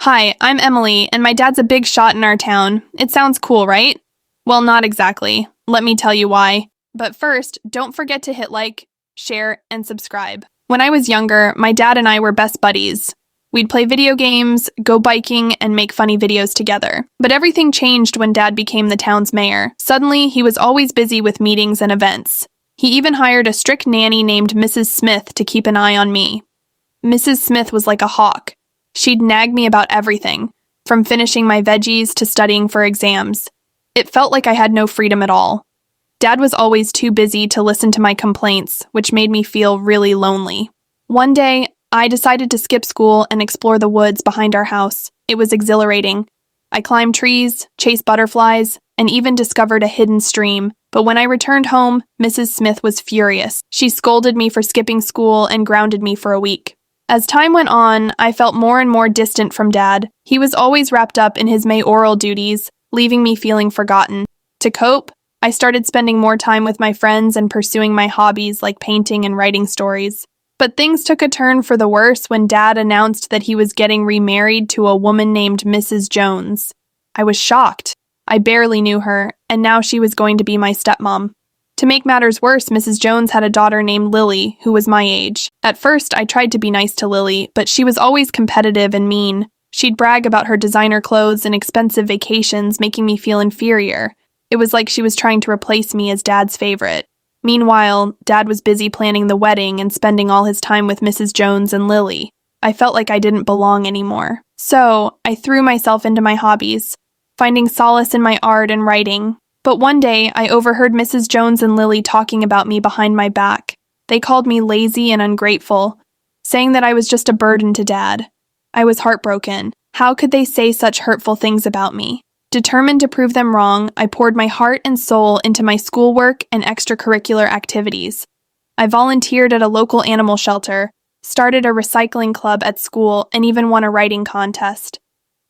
Hi, I'm Emily, and my dad's a big shot in our town. It sounds cool, right? Well, not exactly. Let me tell you why. But first, don't forget to hit like, share, and subscribe. When I was younger, my dad and I were best buddies. We'd play video games, go biking, and make funny videos together. But everything changed when Dad became the town's mayor. Suddenly, he was always busy with meetings and events. He even hired a strict nanny named Mrs. Smith to keep an eye on me. Mrs. Smith was like a hawk. She'd nag me about everything, from finishing my veggies to studying for exams. It felt like I had no freedom at all. Dad was always too busy to listen to my complaints, which made me feel really lonely. One day, I decided to skip school and explore the woods behind our house. It was exhilarating. I climbed trees, chased butterflies, and even discovered a hidden stream. But when I returned home, Mrs. Smith was furious. She scolded me for skipping school and grounded me for a week. As time went on, I felt more and more distant from Dad. He was always wrapped up in his mayoral duties, leaving me feeling forgotten. To cope, I started spending more time with my friends and pursuing my hobbies like painting and writing stories. But things took a turn for the worse when Dad announced that he was getting remarried to a woman named Mrs. Jones. I was shocked. I barely knew her, and now she was going to be my stepmom. To make matters worse, Mrs. Jones had a daughter named Lily, who was my age. At first, I tried to be nice to Lily, but she was always competitive and mean. She'd brag about her designer clothes and expensive vacations, making me feel inferior. It was like she was trying to replace me as Dad's favorite. Meanwhile, Dad was busy planning the wedding and spending all his time with Mrs. Jones and Lily. I felt like I didn't belong anymore. So, I threw myself into my hobbies, finding solace in my art and writing. But one day, I overheard Mrs. Jones and Lily talking about me behind my back. They called me lazy and ungrateful, saying that I was just a burden to Dad. I was heartbroken. How could they say such hurtful things about me? Determined to prove them wrong, I poured my heart and soul into my schoolwork and extracurricular activities. I volunteered at a local animal shelter, started a recycling club at school, and even won a writing contest.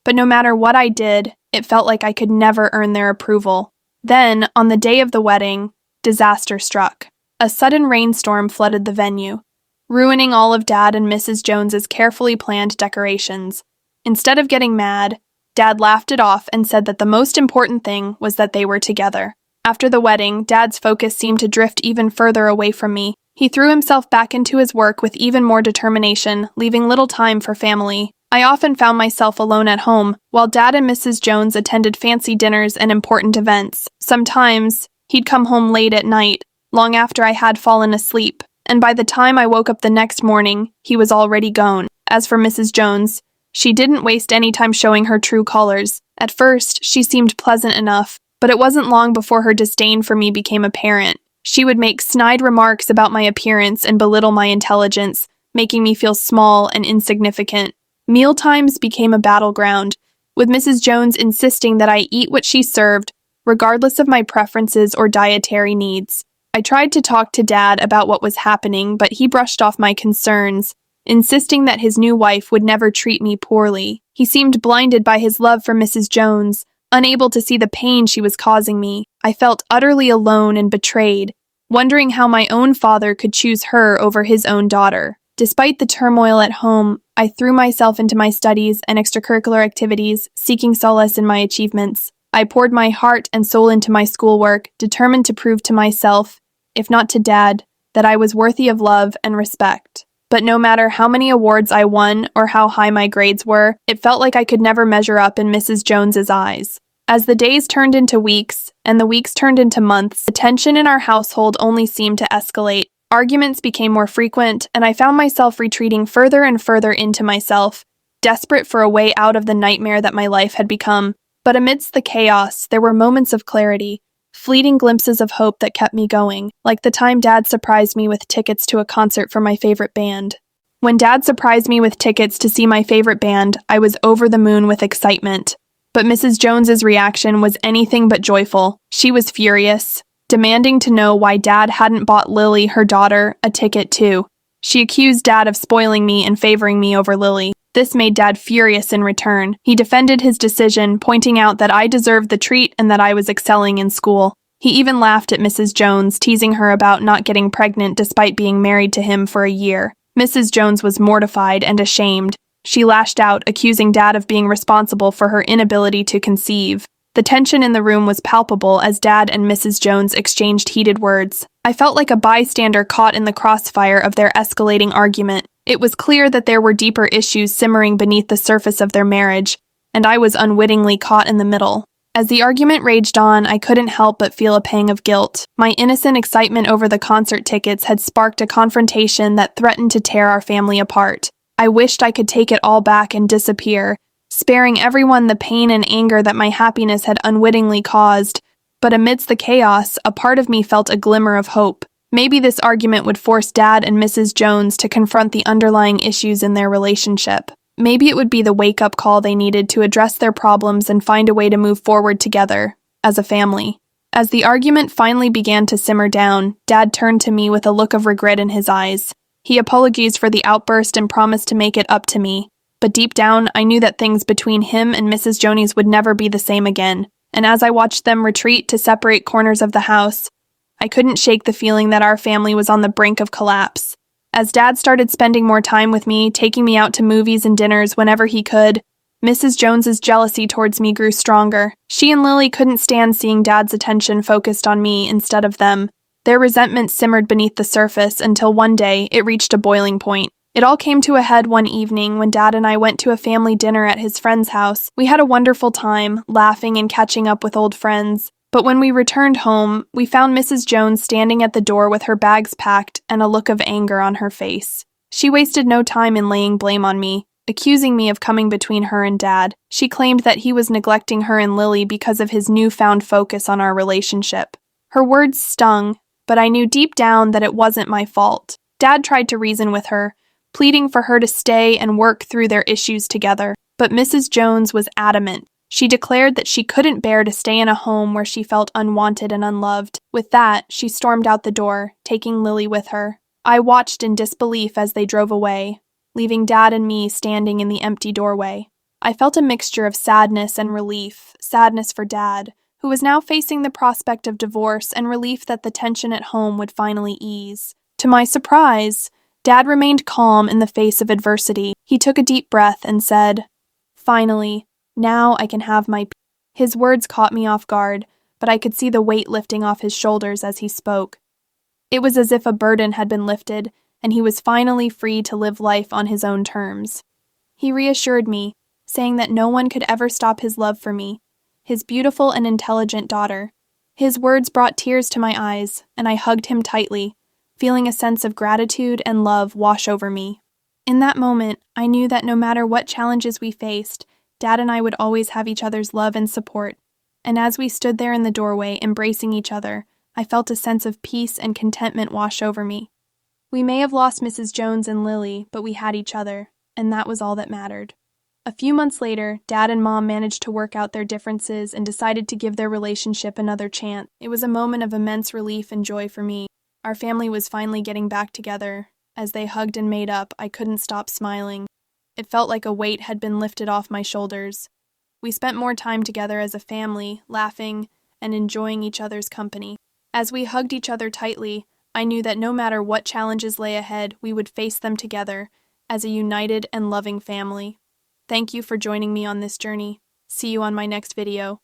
But no matter what I did, it felt like I could never earn their approval. Then, on the day of the wedding, disaster struck. A sudden rainstorm flooded the venue, ruining all of Dad and Mrs. Jones's carefully planned decorations. Instead of getting mad, Dad laughed it off and said that the most important thing was that they were together. After the wedding, Dad's focus seemed to drift even further away from me. He threw himself back into his work with even more determination, leaving little time for family. I often found myself alone at home, while Dad and Mrs. Jones attended fancy dinners and important events. Sometimes, he'd come home late at night, long after I had fallen asleep, and by the time I woke up the next morning, he was already gone. As for Mrs. Jones, she didn't waste any time showing her true colors. At first, she seemed pleasant enough, but it wasn't long before her disdain for me became apparent. She would make snide remarks about my appearance and belittle my intelligence, making me feel small and insignificant. Mealtimes became a battleground, with Mrs. Jones insisting that I eat what she served, regardless of my preferences or dietary needs. I tried to talk to Dad about what was happening, but he brushed off my concerns, insisting that his new wife would never treat me poorly. He seemed blinded by his love for Mrs. Jones, unable to see the pain she was causing me. I felt utterly alone and betrayed, wondering how my own father could choose her over his own daughter. Despite the turmoil at home, I threw myself into my studies and extracurricular activities, seeking solace in my achievements. I poured my heart and soul into my schoolwork, determined to prove to myself, if not to Dad, that I was worthy of love and respect. But no matter how many awards I won or how high my grades were, it felt like I could never measure up in Mrs. Jones's eyes. As the days turned into weeks, and the weeks turned into months, the tension in our household only seemed to escalate. Arguments became more frequent, and I found myself retreating further and further into myself, desperate for a way out of the nightmare that my life had become. But amidst the chaos, there were moments of clarity, fleeting glimpses of hope that kept me going, like the time Dad surprised me with tickets to a concert for my favorite band. When Dad surprised me with tickets to see my favorite band, I was over the moon with excitement. But Mrs. Jones's reaction was anything but joyful. She was furious, demanding to know why Dad hadn't bought Lily, her daughter, a ticket too. She accused Dad of spoiling me and favoring me over Lily. This made Dad furious in return. He defended his decision, pointing out that I deserved the treat and that I was excelling in school. He even laughed at Mrs. Jones, teasing her about not getting pregnant despite being married to him for a year. Mrs. Jones was mortified and ashamed. She lashed out, accusing Dad of being responsible for her inability to conceive. The tension in the room was palpable as Dad and Mrs. Jones exchanged heated words. I felt like a bystander caught in the crossfire of their escalating argument. It was clear that there were deeper issues simmering beneath the surface of their marriage, and I was unwittingly caught in the middle. As the argument raged on, I couldn't help but feel a pang of guilt. My innocent excitement over the concert tickets had sparked a confrontation that threatened to tear our family apart. I wished I could take it all back and disappear, sparing everyone the pain and anger that my happiness had unwittingly caused. But amidst the chaos, a part of me felt a glimmer of hope. Maybe this argument would force Dad and Mrs. Jones to confront the underlying issues in their relationship. Maybe it would be the wake-up call they needed to address their problems and find a way to move forward together, as a family. As the argument finally began to simmer down, Dad turned to me with a look of regret in his eyes. He apologized for the outburst and promised to make it up to me. But deep down, I knew that things between him and Mrs. Jones would never be the same again. And as I watched them retreat to separate corners of the house, I couldn't shake the feeling that our family was on the brink of collapse. As Dad started spending more time with me, taking me out to movies and dinners whenever he could, Mrs. Jones's jealousy towards me grew stronger. She and Lily couldn't stand seeing Dad's attention focused on me instead of them. Their resentment simmered beneath the surface until one day it reached a boiling point. It all came to a head one evening when Dad and I went to a family dinner at his friend's house. We had a wonderful time, laughing and catching up with old friends. But when we returned home, we found Mrs. Jones standing at the door with her bags packed and a look of anger on her face. She wasted no time in laying blame on me, accusing me of coming between her and Dad. She claimed that he was neglecting her and Lily because of his newfound focus on our relationship. Her words stung, but I knew deep down that it wasn't my fault. Dad tried to reason with her, pleading for her to stay and work through their issues together. But Mrs. Jones was adamant. She declared that she couldn't bear to stay in a home where she felt unwanted and unloved. With that, she stormed out the door, taking Lily with her. I watched in disbelief as they drove away, leaving Dad and me standing in the empty doorway. I felt a mixture of sadness and relief, sadness for Dad, who was now facing the prospect of divorce, and relief that the tension at home would finally ease. To my surprise, Dad remained calm in the face of adversity. He took a deep breath and said, "Finally, now I can have my peace." His words caught me off guard, but I could see the weight lifting off his shoulders as he spoke. It was as if a burden had been lifted, and he was finally free to live life on his own terms. He reassured me, saying that no one could ever stop his love for me, his beautiful and intelligent daughter. His words brought tears to my eyes, and I hugged him tightly, feeling a sense of gratitude and love wash over me. In that moment, I knew that no matter what challenges we faced, Dad and I would always have each other's love and support. And as we stood there in the doorway, embracing each other, I felt a sense of peace and contentment wash over me. We may have lost Mrs. Jones and Lily, but we had each other, and that was all that mattered. A few months later, Dad and Mom managed to work out their differences and decided to give their relationship another chance. It was a moment of immense relief and joy for me. Our family was finally getting back together. As they hugged and made up, I couldn't stop smiling. It felt like a weight had been lifted off my shoulders. We spent more time together as a family, laughing and enjoying each other's company. As we hugged each other tightly, I knew that no matter what challenges lay ahead, we would face them together as a united and loving family. Thank you for joining me on this journey. See you on my next video.